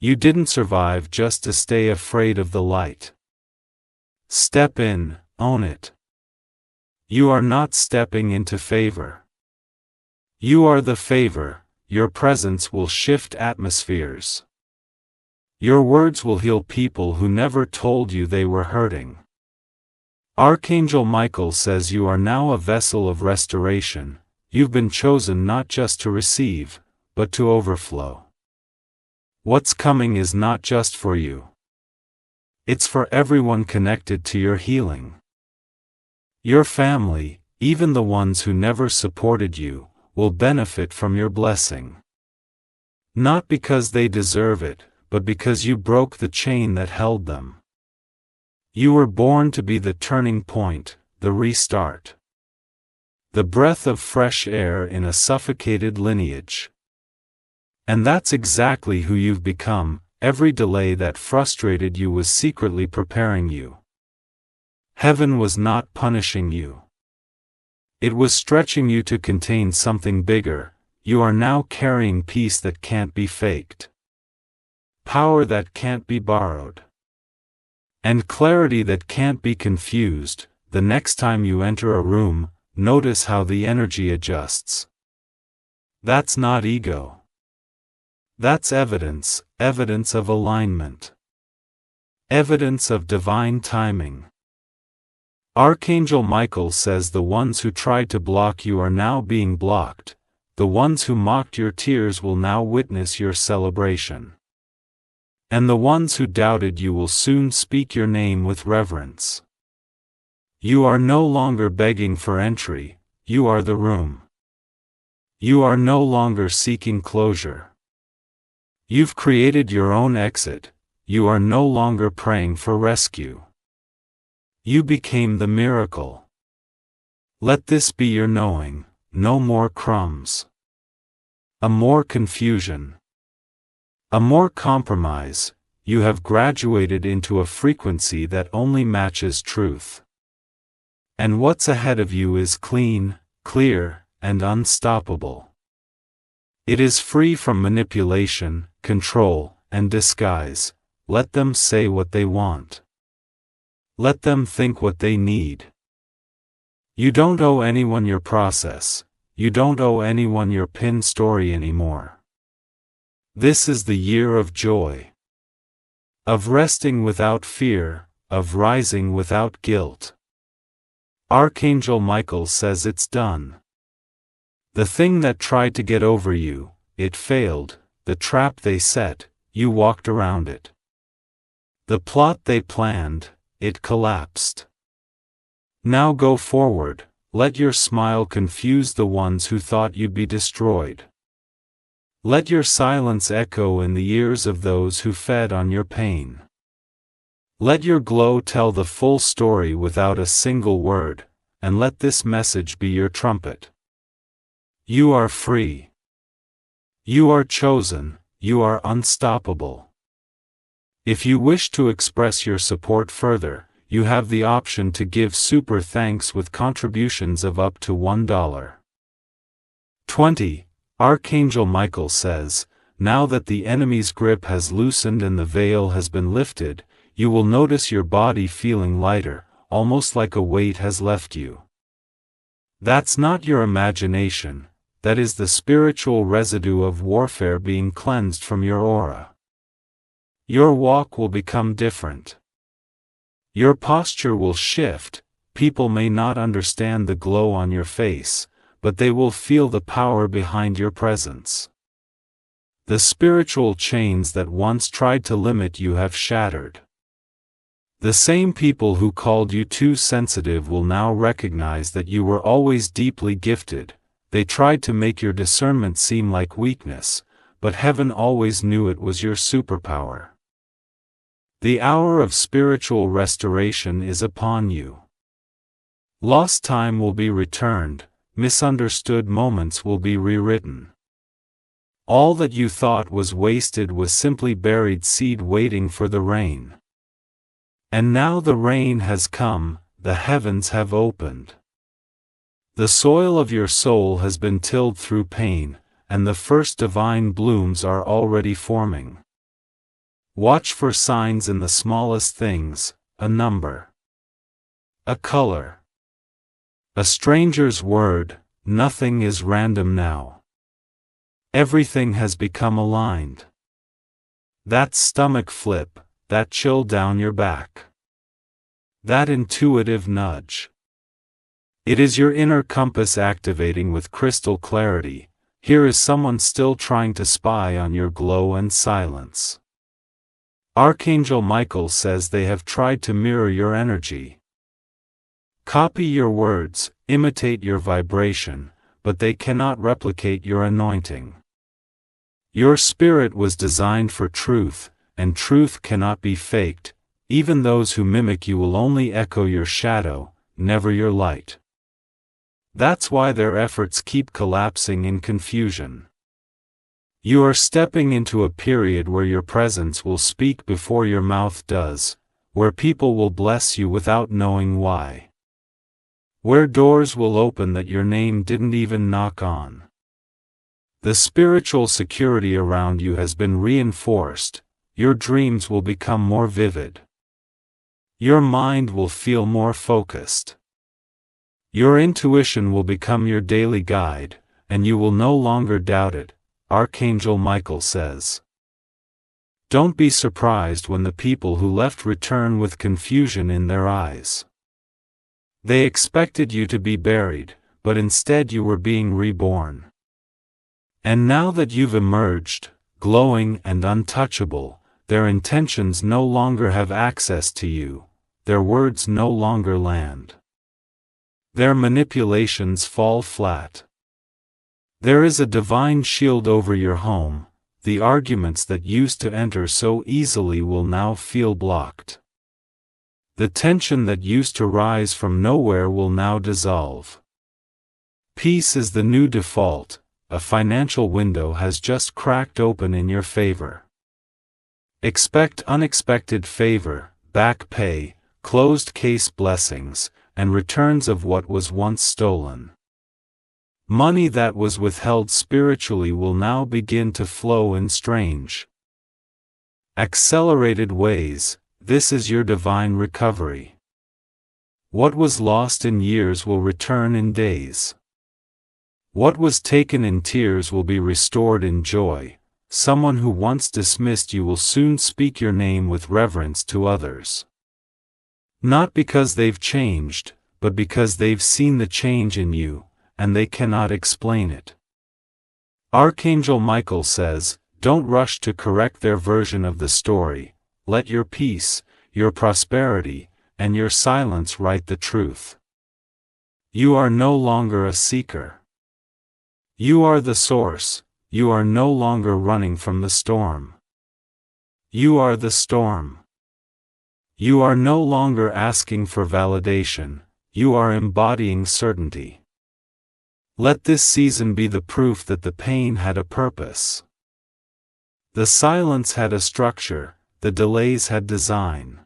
You didn't survive just to stay afraid of the light. Step in, own it. You are not stepping into favor. You are the favor, your presence will shift atmospheres. Your words will heal people who never told you they were hurting. Archangel Michael says you are now a vessel of restoration. You've been chosen not just to receive, but to overflow. What's coming is not just for you. It's for everyone connected to your healing. Your family, even the ones who never supported you, will benefit from your blessing. Not because they deserve it, but because you broke the chain that held them. You were born to be the turning point, the restart. The breath of fresh air in a suffocated lineage. And that's exactly who you've become. Every delay that frustrated you was secretly preparing you. Heaven was not punishing you. It was stretching you to contain something bigger. You are now carrying peace that can't be faked. Power that can't be borrowed. And clarity that can't be confused. The next time you enter a room, notice how the energy adjusts. That's not ego. That's evidence of alignment. Evidence of divine timing. Archangel Michael says the ones who tried to block you are now being blocked. The ones who mocked your tears will now witness your celebration. And the ones who doubted you will soon speak your name with reverence. You are no longer begging for entry, you are the room. You are no longer seeking closure. You've created your own exit, you are no longer praying for rescue. You became the miracle. Let this be your knowing, no more crumbs. A more confusion. A more compromise, you have graduated into a frequency that only matches truth. And what's ahead of you is clean, clear, and unstoppable. It is free from manipulation, control, and disguise. Let them say what they want. Let them think what they need. You don't owe anyone your process. You don't owe anyone your pin story anymore. This is the year of joy. Of resting without fear, of rising without guilt. Archangel Michael says it's done. The thing that tried to get over you, it failed. The trap they set, you walked around it. The plot they planned, it collapsed. Now go forward, let your smile confuse the ones who thought you'd be destroyed. Let your silence echo in the ears of those who fed on your pain. Let your glow tell the full story without a single word, and let this message be your trumpet. You are free. You are chosen, you are unstoppable. If you wish to express your support further, you have the option to give super thanks with contributions of up to $1. 20. Archangel Michael says, now that the enemy's grip has loosened and the veil has been lifted, you will notice your body feeling lighter, almost like a weight has left you. That's not your imagination. That is the spiritual residue of warfare being cleansed from your aura. Your walk will become different. Your posture will shift. People may not understand the glow on your face, but they will feel the power behind your presence. The spiritual chains that once tried to limit you have shattered. The same people who called you too sensitive will now recognize that you were always deeply gifted. They tried to make your discernment seem like weakness, but heaven always knew it was your superpower. The hour of spiritual restoration is upon you. Lost time will be returned, misunderstood moments will be rewritten. All that you thought was wasted was simply buried seed waiting for the rain. And now the rain has come, the heavens have opened. The soil of your soul has been tilled through pain, and the first divine blooms are already forming. Watch for signs in the smallest things, a number, a color, a stranger's word, nothing is random now. Everything has become aligned. That stomach flip, that chill down your back. That intuitive nudge. It is your inner compass activating with crystal clarity. Here is someone still trying to spy on your glow and silence. Archangel Michael says they have tried to mirror your energy. Copy your words, imitate your vibration, but they cannot replicate your anointing. Your spirit was designed for truth, and truth cannot be faked. Even those who mimic you will only echo your shadow, never your light. That's why their efforts keep collapsing in confusion. You are stepping into a period where your presence will speak before your mouth does, where people will bless you without knowing why. Where doors will open that your name didn't even knock on. The spiritual security around you has been reinforced. Your dreams will become more vivid. Your mind will feel more focused. Your intuition will become your daily guide, and you will no longer doubt it, Archangel Michael says. Don't be surprised when the people who left return with confusion in their eyes. They expected you to be buried, but instead you were being reborn. And now that you've emerged, glowing and untouchable, their intentions no longer have access to you, their words no longer land. Their manipulations fall flat. There is a divine shield over your home. The arguments that used to enter so easily will now feel blocked. The tension that used to rise from nowhere will now dissolve. Peace is the new default. A financial window has just cracked open in your favor. Expect unexpected favor, back pay, closed case blessings, and returns of what was once stolen. Money that was withheld spiritually will now begin to flow in strange, accelerated ways. This is your divine recovery. What was lost in years will return in days. What was taken in tears will be restored in joy. Someone who once dismissed you will soon speak your name with reverence to others. Not because they've changed, but because they've seen the change in you, and they cannot explain it. Archangel Michael says, don't rush to correct their version of the story. Let your peace, your prosperity, and your silence write the truth. You are no longer a seeker. You are the source. You are no longer running from the storm. You are the storm. You are no longer asking for validation. You are embodying certainty. Let this season be the proof that the pain had a purpose. The silence had a structure, the delays had design.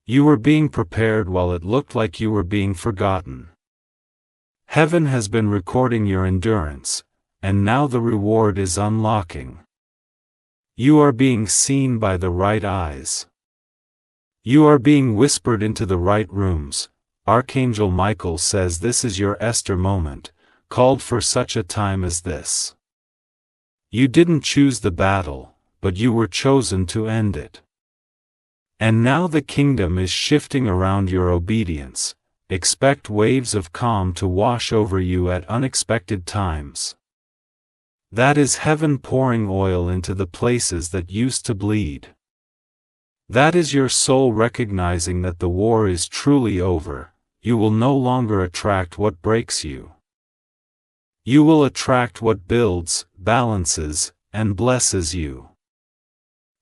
You were being prepared while it looked like you were being forgotten. Heaven has been recording your endurance, and now the reward is unlocking. You are being seen by the right eyes. You are being whispered into the right rooms. Archangel Michael says this is your Esther moment, called for such a time as this. You didn't choose the battle, but you were chosen to end it. And now the kingdom is shifting around your obedience. Expect waves of calm to wash over you at unexpected times. That is heaven pouring oil into the places that used to bleed. That is your soul recognizing that the war is truly over. You will no longer attract what breaks you. You will attract what builds, balances, and blesses you.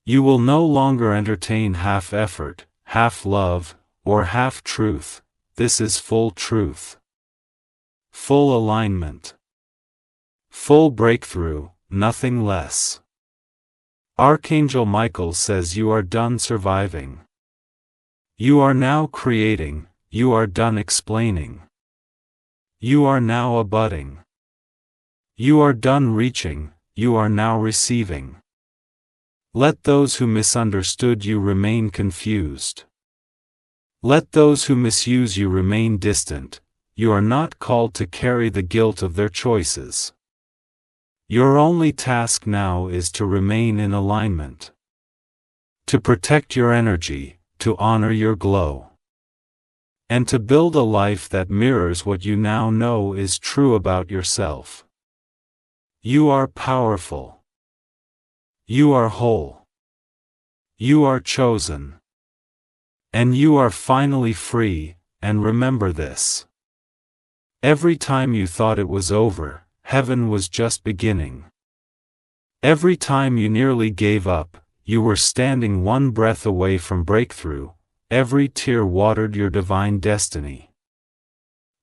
You will no longer entertain half effort, half love, or half truth. This is full truth. Full alignment. Full breakthrough, nothing less. Archangel Michael says you are done surviving. You are now creating, you are done explaining. You are now abutting. You are done reaching, you are now receiving. Let those who misunderstood you remain confused. Let those who misuse you remain distant. you are not called to carry the guilt of their choices. Your only task now is to remain in alignment. To protect your energy, to honor your glow. And to build a life that mirrors what you now know is true about yourself. You are powerful. You are whole. You are chosen. And you are finally free, and remember this. Every time you thought it was over, heaven was just beginning. Every time you nearly gave up, you were standing one breath away from breakthrough. Every tear watered your divine destiny.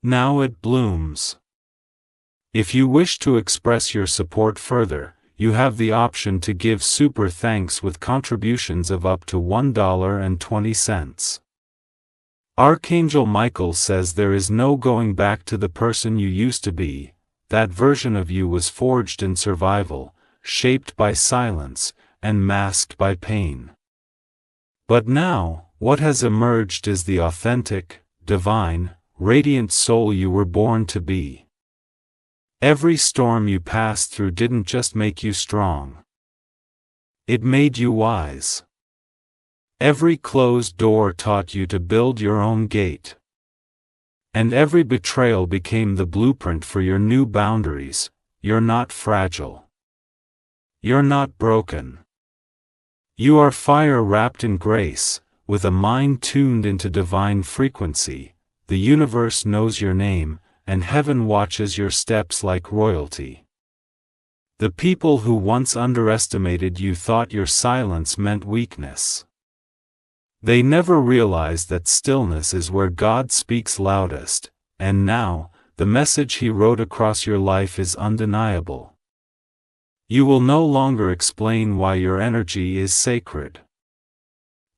Now it blooms. If you wish to express your support further, you have the option to give super thanks with contributions of up to $1.20. Archangel Michael says there is no going back to the person you used to be. That version of you was forged in survival, shaped by silence, and masked by pain. But now, what has emerged is the authentic, divine, radiant soul you were born to be. Every storm you passed through didn't just make you strong. It made you wise. Every closed door taught you to build your own gate. And every betrayal became the blueprint for your new boundaries. You're not fragile. You're not broken. You are fire wrapped in grace, with a mind tuned into divine frequency. The universe knows your name, and heaven watches your steps like royalty. The people who once underestimated you thought your silence meant weakness. They never realized that stillness is where God speaks loudest, and now, the message He wrote across your life is undeniable. You will no longer explain why your energy is sacred.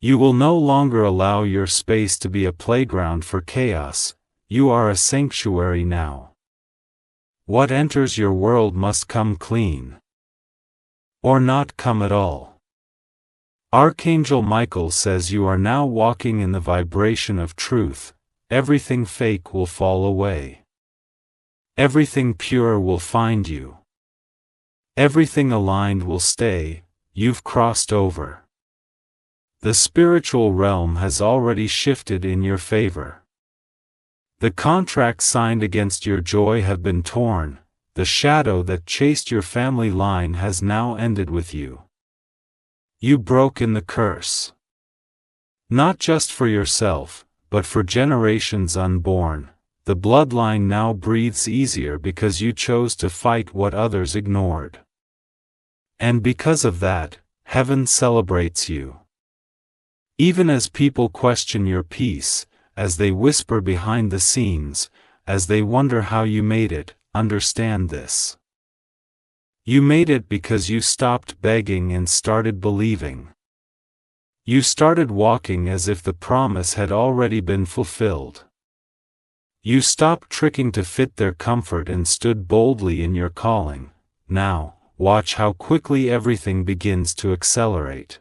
You will no longer allow your space to be a playground for chaos. You are a sanctuary now. What enters your world must come clean. Or not come at all. Archangel Michael says you are now walking in the vibration of truth. Everything fake will fall away. Everything pure will find you. Everything aligned will stay. You've crossed over. The spiritual realm has already shifted in your favor. The contracts signed against your joy have been torn. The shadow that chased your family line has now ended with you. You broke in the curse. Not just for yourself, but for generations unborn. The bloodline now breathes easier because you chose to fight what others ignored. And because of that, heaven celebrates you. Even as people question your peace, as they whisper behind the scenes, as they wonder how you made it, understand this. You made it because you stopped begging and started believing. You started walking as if the promise had already been fulfilled. You stopped tricking to fit their comfort and stood boldly in your calling. Now, watch how quickly everything begins to accelerate.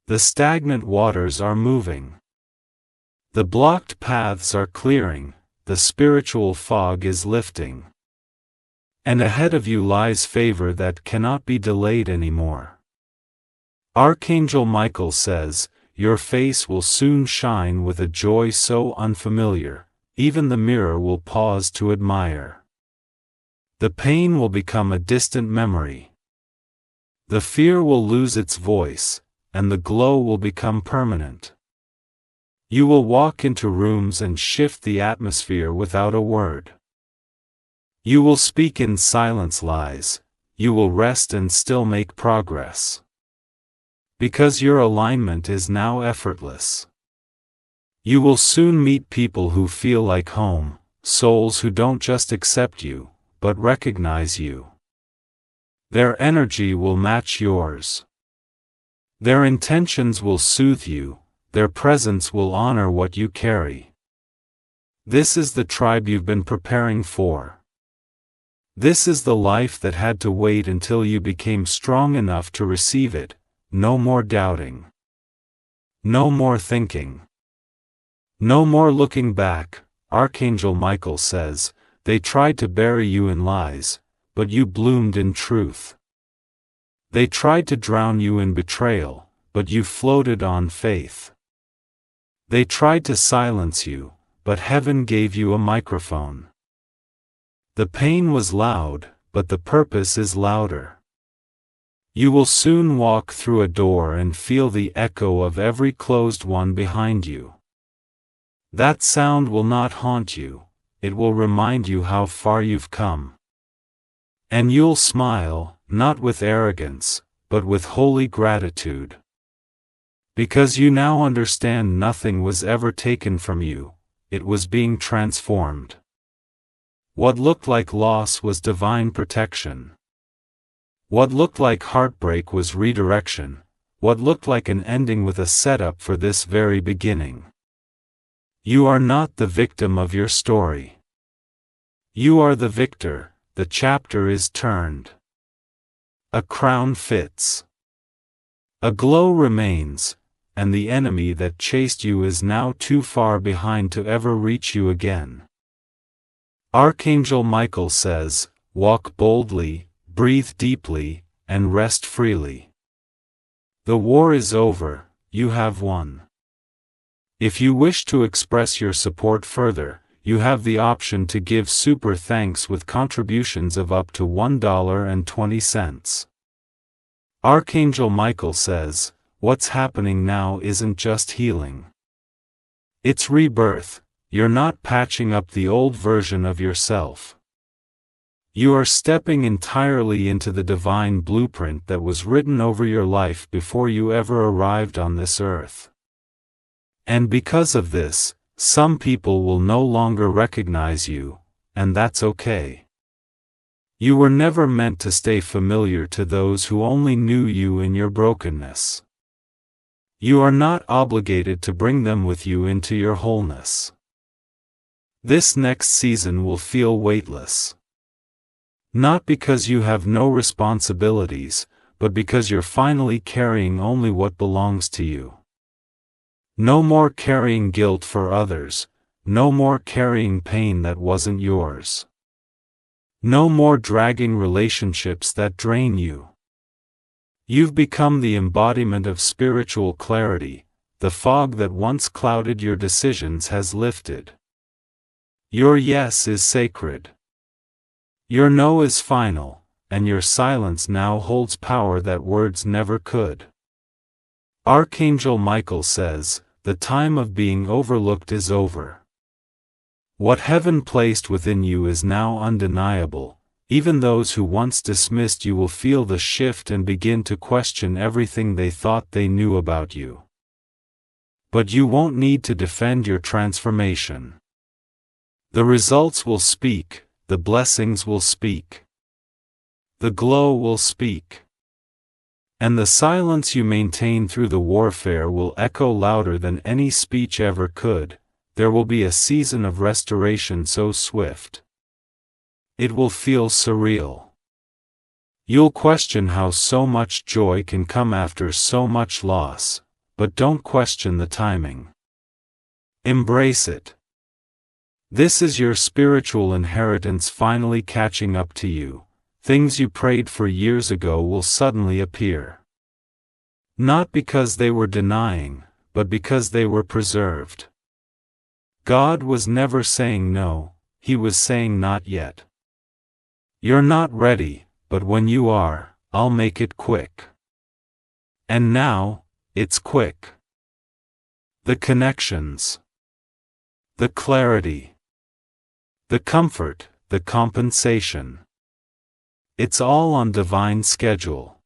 The stagnant waters are moving. The blocked paths are clearing, the spiritual fog is lifting. And ahead of you lies favor that cannot be delayed anymore. Archangel Michael says, your face will soon shine with a joy so unfamiliar, even the mirror will pause to admire. The pain will become a distant memory. The fear will lose its voice, and the glow will become permanent. You will walk into rooms and shift the atmosphere without a word. You will speak in silence lies, you will rest and still make progress. Because your alignment is now effortless. You will soon meet people who feel like home, souls who don't just accept you, but recognize you. Their energy will match yours. Their intentions will soothe you. Their presence will honor what you carry. This is the tribe you've been preparing for. This is the life that had to wait until you became strong enough to receive it. No more doubting. No more thinking. No more looking back, Archangel Michael says, they tried to bury you in lies, but you bloomed in truth. They tried to drown you in betrayal, but you floated on faith. They tried to silence you, but heaven gave you a microphone. The pain was loud, but the purpose is louder. You will soon walk through a door and feel the echo of every closed one behind you. That sound will not haunt you, it will remind you how far you've come. And you'll smile, not with arrogance, but with holy gratitude. Because you now understand nothing was ever taken from you, it was being transformed. What looked like loss was divine protection. What looked like heartbreak was redirection. What looked like an ending with a setup for this very beginning. You are not the victim of your story. You are the victor, the chapter is turned. A crown fits. A glow remains, and the enemy that chased you is now too far behind to ever reach you again. Archangel Michael says, walk boldly, breathe deeply, and rest freely. The war is over, you have won. If you wish to express your support further, you have the option to give super thanks with contributions of up to $1.20. Archangel Michael says, what's happening now isn't just healing. It's rebirth. You're not patching up the old version of yourself. You are stepping entirely into the divine blueprint that was written over your life before you ever arrived on this earth. And because of this, some people will no longer recognize you, and that's okay. You were never meant to stay familiar to those who only knew you in your brokenness. You are not obligated to bring them with you into your wholeness. This next season will feel weightless. Not because you have no responsibilities, but because you're finally carrying only what belongs to you. No more carrying guilt for others, no more carrying pain that wasn't yours. No more dragging relationships that drain you. You've become the embodiment of spiritual clarity, the fog that once clouded your decisions has lifted. Your yes is sacred. Your no is final, and your silence now holds power that words never could. Archangel Michael says, the time of being overlooked is over. What heaven placed within you is now undeniable. Even those who once dismissed you will feel the shift and begin to question everything they thought they knew about you. But you won't need to defend your transformation. The results will speak, the blessings will speak. The glow will speak. And the silence you maintain through the warfare will echo louder than any speech ever could. There will be a season of restoration so swift. It will feel surreal. You'll question how so much joy can come after so much loss, but don't question the timing. Embrace it. This is your spiritual inheritance finally catching up to you. Things you prayed for years ago will suddenly appear. Not because they were denying, but because they were preserved. God was never saying no, He was saying not yet. You're not ready, but when you are, I'll make it quick. And now, it's quick. The connections. The clarity. The comfort, the compensation. It's all on divine schedule.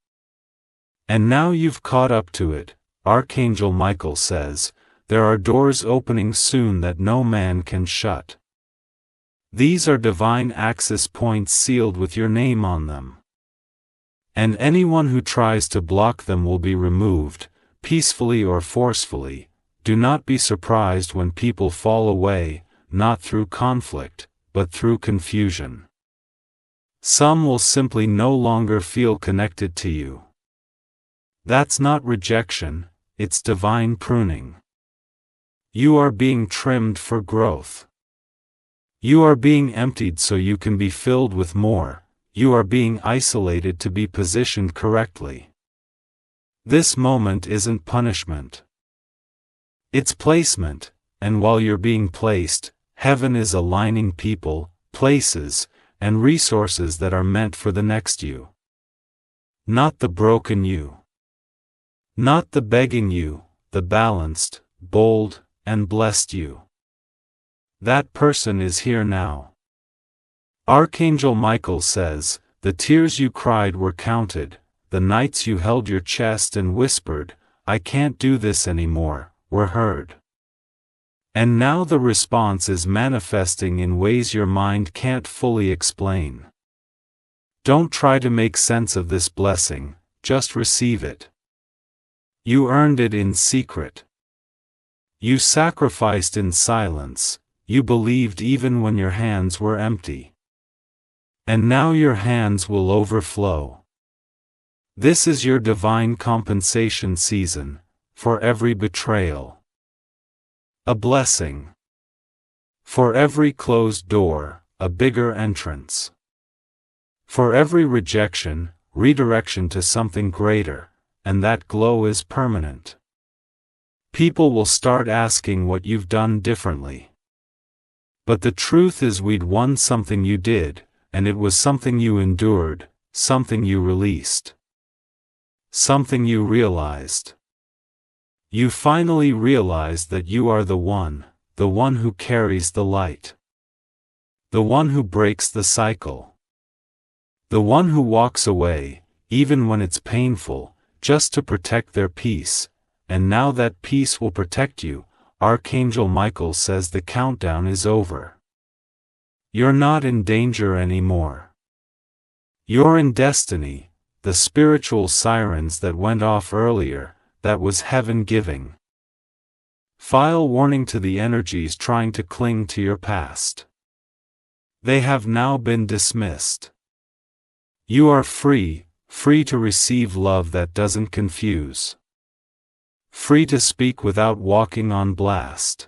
And now you've caught up to it, Archangel Michael says, there are doors opening soon that no man can shut. These are divine access points sealed with your name on them. And anyone who tries to block them will be removed, peacefully or forcefully. Do not be surprised when people fall away, not through conflict, but through confusion. Some will simply no longer feel connected to you. That's not rejection, it's divine pruning. You are being trimmed for growth. You are being emptied so you can be filled with more. You are being isolated to be positioned correctly. This moment isn't punishment. It's placement, and while you're being placed, heaven is aligning people, places, and resources that are meant for the next you. Not the broken you. Not the begging you, the balanced, bold, and blessed you. That person is here now. Archangel Michael says, the tears you cried were counted, the nights you held your chest and whispered, I can't do this anymore, were heard. And now the response is manifesting in ways your mind can't fully explain. Don't try to make sense of this blessing, just receive it. You earned it in secret. You sacrificed in silence, you believed even when your hands were empty. And now your hands will overflow. This is your divine compensation season, for every betrayal. A blessing. For every closed door, a bigger entrance. For every rejection, redirection to something greater, and that glow is permanent. People will start asking what you've done differently. But the truth is we'd won something you did, and it was something you endured, something you released. Something you realized. You finally realized that you are the one who carries the light. The one who breaks the cycle. The one who walks away, even when it's painful, just to protect their peace, and now that peace will protect you. Archangel Michael says the countdown is over. You're not in danger anymore. You're in destiny, the spiritual sirens that went off earlier, that was heaven giving. File warning to the energies trying to cling to your past. They have now been dismissed. You are free, free to receive love that doesn't confuse. Free to speak without walking on blast.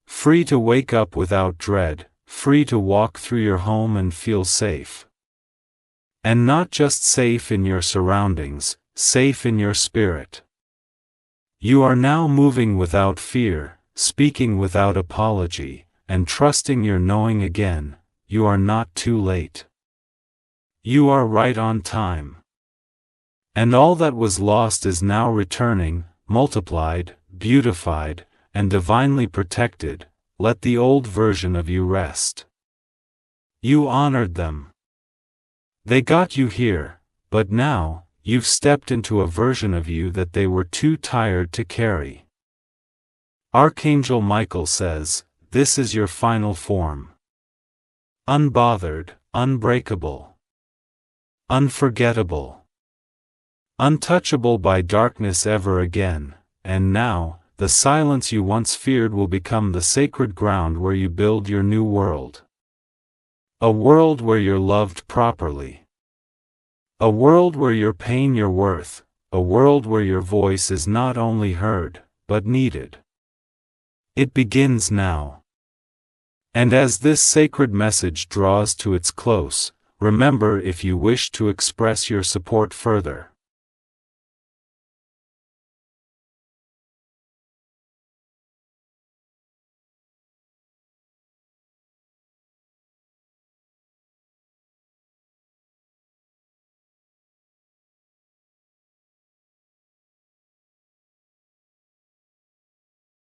Free to wake up without dread, free to walk through your home and feel safe. And not just safe in your surroundings, safe in your spirit. You are now moving without fear, speaking without apology, and trusting your knowing again. You are not too late. You are right on time. And all that was lost is now returning, multiplied, beautified, and divinely protected. Let the old version of you rest. You honored them. They got you here, but now, you've stepped into a version of you that they were too tired to carry. Archangel Michael says, this is your final form. Unbothered, unbreakable. Unforgettable. Untouchable by darkness ever again, and now, the silence you once feared will become the sacred ground where you build your new world. A world where you're loved properly. A world where you're paying your worth, a world where your voice is not only heard, but needed. It begins now. And as this sacred message draws to its close, remember if you wish to express your support further.